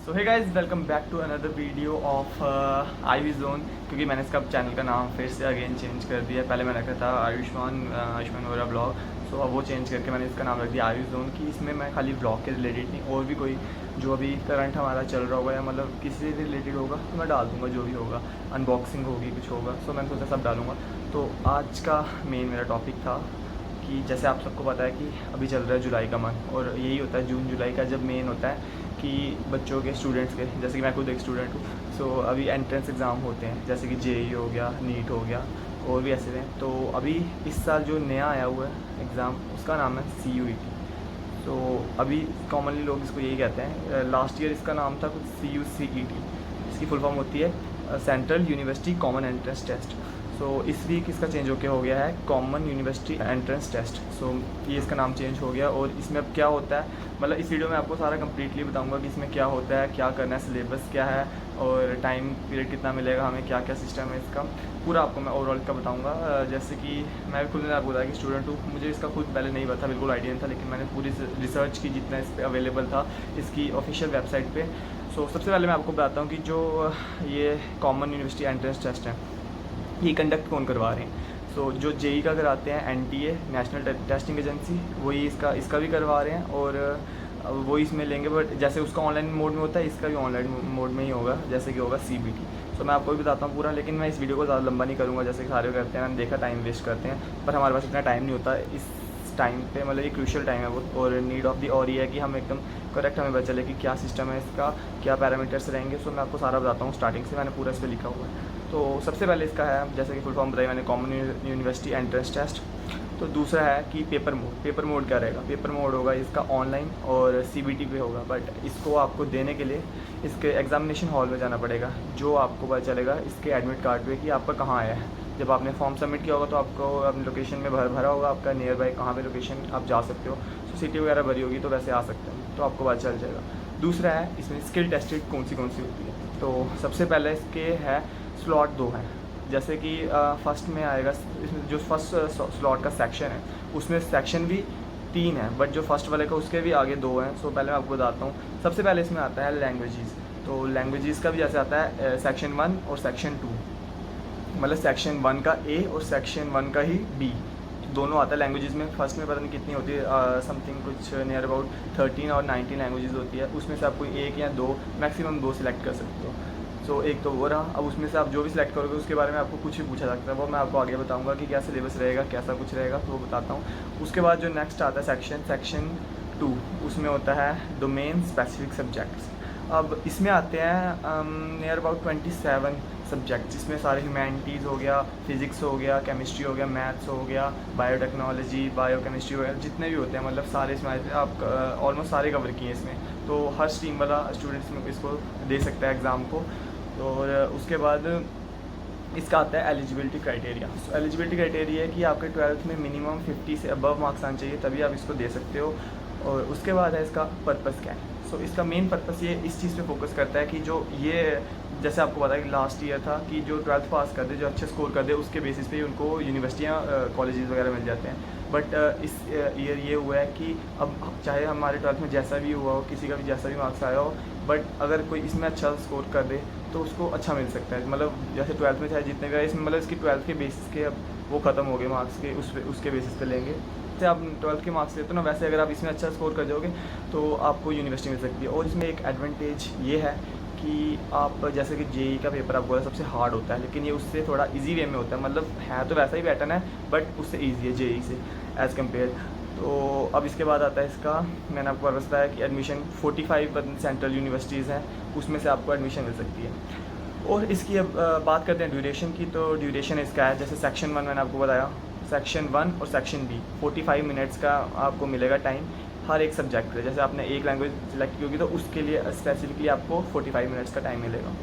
So hey guys, welcome back to another video of IV zone. क्योंकि मैंने इसका channel का नाम फिर से अगेन चेंज कर दिया। पहले मैंने रखा था आयुष्मान वोरा ब्लॉग। सो अब वो चेंज करके मैंने इसका नाम रख दिया आईवी जोन। की इसमें मैं खाली ब्लॉग के रिलेटेड नहीं, और भी कोई जो अभी करंट हमारा चल रहा होगा या मतलब किसी से रिलेटेड होगा तो मैं डाल दूँगा, जो भी होगा। अनबॉक्सिंग होगी, कुछ होगा, सो मैं सोचा सब डालूँगा। तो आज का मेन मेरा टॉपिक था कि जैसे आप सबको पता है कि अभी चल रहा है जुलाई का मंथ, और यही होता है जून जुलाई का जब मेन होता है कि बच्चों के स्टूडेंट्स के, जैसे कि मैं खुद एक स्टूडेंट हूँ। सो अभी एंट्रेंस एग्ज़ाम होते हैं, जैसे कि जेई हो गया, नीट हो गया, और भी ऐसे हैं। तो अभी इस साल जो नया आया हुआ है एग्ज़ाम, उसका नाम है CUET। तो अभी कॉमनली लोग इसको यही कहते हैं। लास्ट ईयर इसका नाम था कुछ CUCET। इसकी फुल फॉर्म होती है central university common entrance test. So इस वीक इसका चेंज होकर हो गया है common university entrance test. So ये इसका नाम चेंज हो गया। और इसमें अब क्या होता है, मतलब इस वीडियो में आपको सारा कंप्लीटली बताऊंगा कि इसमें क्या होता है, क्या करना है, सिलेबस क्या है, और टाइम पीरियड कितना मिलेगा हमें, क्या क्या सिस्टम है इसका, पूरा आपको मैं ओवरऑल का बताऊंगा। जैसे कि मैं खुद ने आपको बताया कि स्टूडेंट हूँ, मुझे इसका खुद पहले नहीं पता, बिल्कुल आइडिया नहीं था, लेकिन मैंने पूरी रिसर्च की जितना इस पर अवेलेबल था इसकी ऑफिशियल वेबसाइट पे। सो सबसे पहले मैं आपको बताता हूँ कि जो ये कॉमन यूनिवर्सिटी एंट्रेंस टेस्ट है, ये कंडक्ट कौन करवा रहे हैं। सो जो जेई का कराते हैं NTA, नेशनल टेस्टिंग एजेंसी, वही इसका भी करवा रहे हैं, और वो इसमें लेंगे। बट जैसे उसका ऑनलाइन मोड में होता है, इसका भी ऑनलाइन मोड में ही होगा, जैसे कि होगा CBT। सो मैं आपको भी बताता हूँ पूरा, लेकिन मैं इस वीडियो को ज़्यादा लंबा नहीं करूँगा, जैसे कि सारे करते हैं। मैंने देखा टाइम वेस्ट करते हैं, पर हमारे पास इतना टाइम नहीं होता इस टाइम पे, मतलब ये क्रूशियल टाइम है वो, और नीड ऑफ दी और ये है कि हम एकदम करेक्ट हमें पता चले कि क्या सिस्टम है इसका, क्या पैरामीटर्स रहेंगे। सो मैं आपको सारा बताता हूँ स्टार्टिंग से, मैंने पूरा इस पर लिखा हुआ है। तो सबसे पहले इसका है, जैसे कि फुल फॉर्म बताई मैंने, कॉमन यूनिवर्सिटी एंट्रेंस टेस्ट। तो दूसरा है कि पेपर मोड क्या रहेगा। पेपर मोड होगा इसका ऑनलाइन और CBT पे होगा, बट इसको आपको देने के लिए इसके एग्जामिनेशन हॉल में जाना पड़ेगा, जो आपको पता चलेगा इसके एडमिट कार्ड पे कि आपका कहाँ आया है। जब आपने फॉर्म सबमिट किया होगा तो आपको अपनी लोकेशन में भरा होगा आपका नियर बाई कहाँ पे लोकेशन आप जा सकते हो। सो सिटी वगैरह भरी होगी तो वैसे आ सकते हैं, तो आपको पता चल जाएगा। दूसरा है इसमें स्किल टेस्टेड कौन सी होती है। तो सबसे पहले इसके है स्लॉट 2 हैं। जैसे कि फर्स्ट में आएगा, इसमें जो फर्स्ट स्लॉट का सेक्शन है उसमें सेक्शन भी 3 है, बट जो फर्स्ट वाले का उसके भी आगे 2 हैं। सो पहले मैं आपको बताता हूँ। सबसे पहले इसमें आता है लैंग्वेजेस। तो लैंग्वेजेस का भी जैसे आता है सेक्शन 1 और सेक्शन 2, मतलब सेक्शन 1 का A और सेक्शन 1 का ही B, दोनों आता है लैंग्वेजेस में। फर्स्ट में पता नहीं कितनी होती है, समथिंग कुछ नियर अबाउट 13 और 19 लैंग्वेजेस होती है। उसमें से आप कोई 1 या 2, मैक्सिमम 2 सिलेक्ट कर सकते हो। सो एक तो वो रहा। अब उसमें से आप जो भी सिलेक्ट करोगे उसके बारे में आपको कुछ भी पूछा सकता है, वो मैं आपको आगे बताऊंगा कि क्या सिलेबस रहेगा, कैसा कुछ रहेगा, तो वो बताता हूँ। उसके बाद जो नेक्स्ट आता है सेक्शन 2, उसमें होता है डोमेन स्पेसिफिक सब्जेक्ट्स। अब इसमें आते हैं नियर अबाउट 27 सब्जेक्ट्स। इसमें सारे ह्यूमैनिटीज़ हो गया, फिज़िक्स हो गया, केमिस्ट्री हो गया, मैथ्स हो गया, बायोटेक्नोलॉजी, बायोकेमिस्ट्री वगैरह जितने भी होते हैं, मतलब सारे इसमें आप ऑलमोस्ट सारे कवर किए इसमें। तो हर स्ट्रीम वाला स्टूडेंट्स में इसको दे सकता है एग्ज़ाम को। और उसके बाद इसका आता है एलिजिबिलिटी क्राइटेरिया। सो एलिजिबिलिटी क्राइटेरिया है कि आपके 12th में मिनिमम 50 से अबव मार्क्स आने चाहिए, तभी आप इसको दे सकते हो। और उसके बाद है इसका पर्पस क्या है। सो इसका मेन पर्पस ये इस चीज़ पे फोकस करता है कि जो ये, जैसे आपको पता है कि लास्ट ईयर था कि जो 12th पास कर दे, जो अच्छे स्कोर कर दे, उसके बेसिस पे ही उनको यूनिवर्सिटियाँ कॉलेजेस वगैरह मिल जाते हैं। बट इस ईयर ये हुआ है कि अब चाहे हमारे 12th में जैसा भी हुआ हो, किसी का भी जैसा भी मार्क्स आया हो, बट अगर कोई इसमें अच्छा स्कोर कर दे तो उसको अच्छा मिल सकता है। मतलब जैसे 12th में चाहे जितने का इसमें, मतलब इसकी 12th के बेसिस के अब वो ख़त्म हो गए मार्क्स के, उसके बेसिस पे लेंगे। जैसे आप 12th के मार्क्स लेते हो ना, वैसे अगर आप इसमें अच्छा स्कोर कर जाओगे तो आपको यूनिवर्सिटी मिल सकती है। और इसमें एक एडवांटेज ये है कि आप, जैसे कि जेई का पेपर आपको सबसे हार्ड होता है, लेकिन ये उससे थोड़ा इजी वे में होता है। मतलब है तो वैसा ही पैटर्न है, बट उससे ईजी है जेई से एज़ कम्पेयर। तो अब इसके बाद आता है इसका, मैंने आपको बताया कि एडमिशन 45% सेंट्रल यूनिवर्सिटीज़ हैं, उसमें से आपको एडमिशन मिल सकती है। और इसकी अब बात करते हैं ड्यूरेशन की। तो ड्यूरेशन इसका है, जैसे सेक्शन 1 मैंने आपको बताया, सेक्शन 1 और सेक्शन B 45 मिनट्स का आपको मिलेगा टाइम हर एक सब्जेक्ट पे। जैसे आपने एक लैंग्वेज सेलेक्ट की होगी तो उसके लिए स्पेसिफिकली आपको 45 मिनट्स का टाइम मिलेगा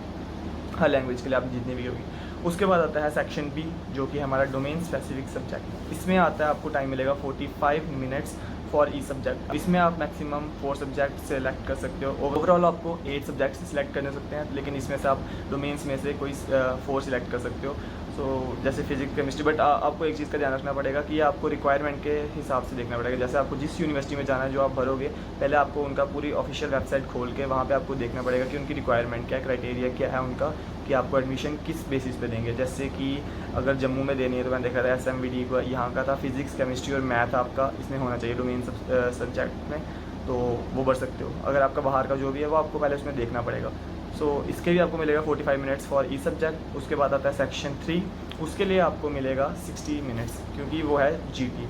हर लैंग्वेज के लिए, आप जितनी भी होगी। उसके बाद आता है सेक्शन B, जो कि हमारा डोमेन स्पेसिफिक सब्जेक्ट। इसमें आता है आपको टाइम मिलेगा 45 मिनट्स फॉर ई सब्जेक्ट। इसमें आप मैक्सिमम 4 सब्जेक्ट सेलेक्ट कर सकते हो। ओवरऑल आपको 8 सब्जेक्ट सेलेक्ट करने सकते हैं, लेकिन इसमें से आप डोमेन्स में से कोई 4 सिलेक्ट कर सकते हो। सो जैसे फिजिक्स केमिस्ट्री, बट आपको एक चीज़ का ध्यान रखना पड़ेगा कि आपको रिक्वायरमेंट के हिसाब से देखना पड़ेगा। जैसे आपको जिस यूनिवर्सिटी में जाना है जो आप भरोगे, पहले आपको उनका पूरी ऑफिशियल वेबसाइट खोल के वहाँ पे आपको देखना पड़ेगा कि उनकी रिक्वायरमेंट क्या है, क्राइटेरिया क्या है उनका, कि आपको एडमिशन किस बेसिस पे देंगे। जैसे कि अगर जम्मू में देनी है तो मैंने देखा था SMVD को यहाँ का था, फिजिक्स केमिस्ट्री और मैथ आपका इसमें होना चाहिए डोमेन सब्जेक्ट में, तो वो भर सकते हो। अगर आपका बाहर का जो भी है वो आपको पहले उसमें देखना पड़ेगा। सो इसके भी आपको मिलेगा 45 मिनट्स फॉर ई सब्जेक्ट। उसके बाद आता है सेक्शन 3, उसके लिए आपको मिलेगा 60 मिनट्स, क्योंकि वो है GT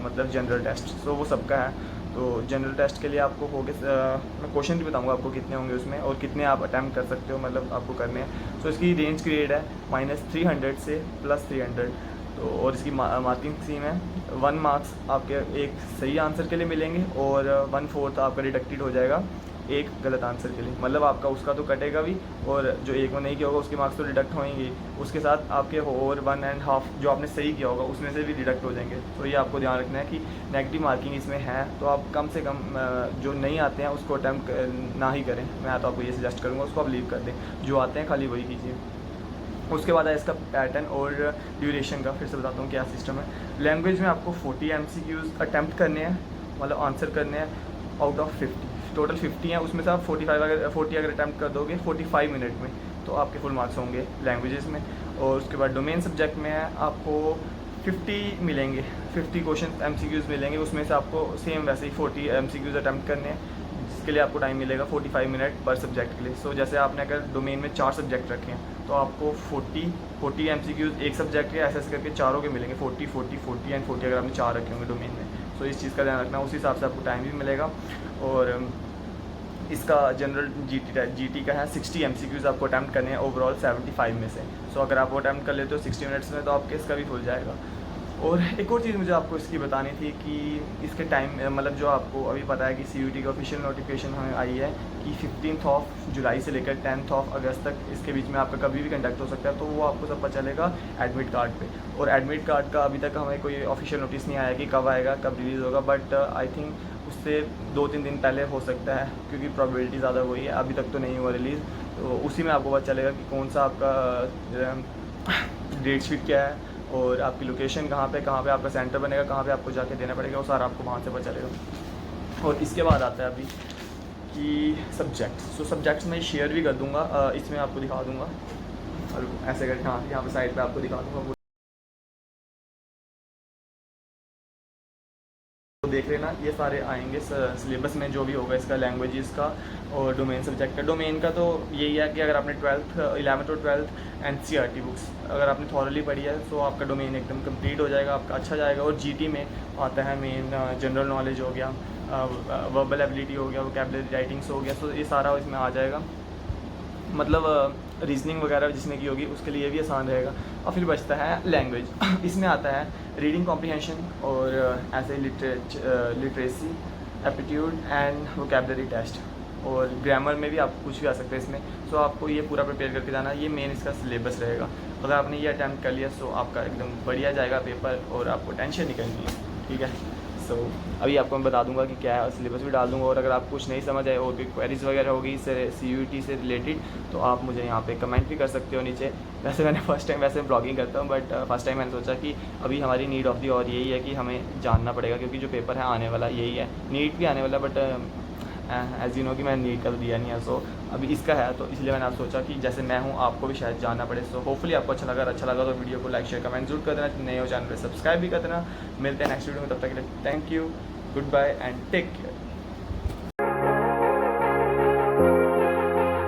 मतलब जनरल टेस्ट। सो वो सबका है। तो जनरल टेस्ट के लिए आपको हो गए, मैं क्वेश्चन भी बताऊंगा आपको कितने होंगे उसमें और कितने आप अटैम्प्ट कर सकते हो, मतलब आपको करने हैं। सो इसकी रेंज ग्रेड है -300 से +300। तो और इसकी मार्किंग स्कीम है 1 मार्क्स आपके एक सही आंसर के लिए मिलेंगे और 1/4 आपका डिडक्टेड हो जाएगा एक गलत आंसर के लिए। मतलब आपका उसका तो कटेगा भी, और जो एक में नहीं किया होगा उसके मार्क्स तो डिडक्ट होंगे, उसके साथ आपके और 1.5 जो आपने सही किया होगा उसमें से भी डिडक्ट हो जाएंगे। तो ये आपको ध्यान रखना है कि नेगेटिव मार्किंग इसमें है, तो आप कम से कम जो नहीं आते हैं उसको अटैम्प्ट ना ही करें। मैं तो आपको ये सजेस्ट करूँगा उसको आप लीव कर दें, जो आते हैं खाली वही कीजिए। उसके बाद है इसका पैटर्न और ड्यूरेशन का। फिर से बताता हूँ क्या सिस्टम है। लैंग्वेज में आपको 40 MCQs अटैम्प्ट करने हैं, मतलब आंसर करने हैं आउट ऑफ 50। टोटल 50 हैं, उसमें से आप 40 अगर अटैम्प्ट कर दोगे 45 मिनट में, तो आपके फुल मार्क्स होंगे लैंग्वेजेस में। और उसके बाद डोमेन सब्जेक्ट में है आपको 50 मिलेंगे, 50 क्वेश्चन MCQs मिलेंगे, उसमें से आपको सेम वैसे ही 40 MCQs अटैम्प्ट करने हैं, जिसके लिए आपको टाइम मिलेगा 45 मिनट पर सब्जेक्ट के लिए। सो जैसे आपने अगर डोमेन में 4 सब्जेक्ट रखे हैं तो आपको 40 MCQs एक सब्जेक्ट के ऐसे करके चारों के मिलेंगे, 40 40 40 एंड 40 अगर आपने 4 रखे होंगे डोमेन में। सो इस चीज़ का ध्यान रखना, उस हिसाब से आपको टाइम भी मिलेगा। और इसका जनरल GT का है 60 MCQs आपको अटैम्प्ट करने हैं ओवरऑल 75 में से। सो अगर आप वो अटैम्प्ट कर लेते हो 60 मिनट्स में तो आपके इसका भी खुल जाएगा। और एक और चीज़ मुझे आपको इसकी बतानी थी कि इसके टाइम, मतलब जो आपको अभी पता है कि CUET की ऑफिशियल नोटिफिकेशन हमें आई है कि 15 जुलाई से लेकर 10 अगस्त तक इसके बीच में आपका कभी भी कंडक्ट हो सकता है। तो वो आपको सब पता चलेगा एडमिट कार्ड पे। और एडमिट कार्ड का अभी तक हमें कोई ऑफिशियल नोटिस नहीं आया कि कब आएगा, कब रिलीज़ होगा, बट आई थिंक उससे 2-3 दिन पहले हो सकता है, क्योंकि प्रोबेबिलिटी ज़्यादा वही है। अभी तक तो नहीं हुआ रिलीज़, तो उसी में आपको पता चलेगा कि कौन सा आपका डेट शीट क्या है और आपकी लोकेशन कहाँ पे आपका सेंटर बनेगा, कहाँ पे आपको जाके देना पड़ेगा, वो सारा आपको वहाँ से पता चलेगा। और इसके बाद आता है अभी कि सब्जेक्ट्स। सो सब्जेक्ट्स मैं शेयर भी कर दूँगा, इसमें आपको दिखा दूँगा, और ऐसे करके हाँ यहाँ पे साइड पे आपको दिखा दूँगा, तो देख लेना। ये सारे आएंगे सिलेबस में जो भी होगा इसका, लैंग्वेजेस का और डोमेन सब्जेक्ट का। डोमेन का तो यही है कि अगर आपने 11th और 12th NCERT बुक्स अगर आपने थॉरली पढ़ी है तो आपका डोमेन एकदम कंप्लीट हो जाएगा, आपका अच्छा जाएगा। और GT में आता है मेन जनरल नॉलेज हो गया, वर्बल एबिलिटी हो गया, वोकैबुलरी राइटिंग्स हो गया, तो ये सारा इसमें आ जाएगा। मतलब रीजनिंग वगैरह जिसने की होगी उसके लिए भी आसान रहेगा। और फिर बचता है लैंग्वेज। इसमें आता है रीडिंग कॉम्प्रिहेंशन और ऐसे literacy, aptitude and vocabulary test, और ग्रामर में भी आपको कुछ भी आ सकता है इसमें। सो आपको ये पूरा प्रिपेयर करके जाना, ये मेन इसका सिलेबस रहेगा। अगर आपने ये अटैम्प्ट कर लिया सो आपका एकदम बढ़िया जाएगा पेपर और आपको टेंशन नहीं करनी है, ठीक है। सो अभी आपको मैं बता दूंगा कि क्या है, और सिलेबस भी डाल दूंगा। और अगर आप कुछ नहीं समझ आए और कोई क्वेरीज़ वगैरह होगी इससे CUET से रिलेटेड, तो आप मुझे यहाँ पे कमेंट भी कर सकते हो नीचे। वैसे मैंने फर्स्ट टाइम वैसे ब्लॉगिंग करता हूँ, बट फर्स्ट टाइम मैंने सोचा कि अभी हमारी नीड ऑफ दी और यही है कि हमें जानना पड़ेगा, क्योंकि जो पेपर है आने वाला यही है। नीट भी आने वाला, बट एज यू नो कि मैंने नीट का तो दिया नहीं है। सो अभी इसका है, तो इसलिए मैंने आप सोचा कि जैसे मैं हूँ आपको भी शायद जानना पड़े। सो होपफुली आपको अच्छा लगा। अच्छा लगा तो वीडियो को लाइक शेयर कमेंट जरूर कर देना, नए हो चैनल पर सब्सक्राइब भी कर देना। मिलते हैं नेक्स्ट वीडियो में, तब तक के लिए thank you, goodbye and take care.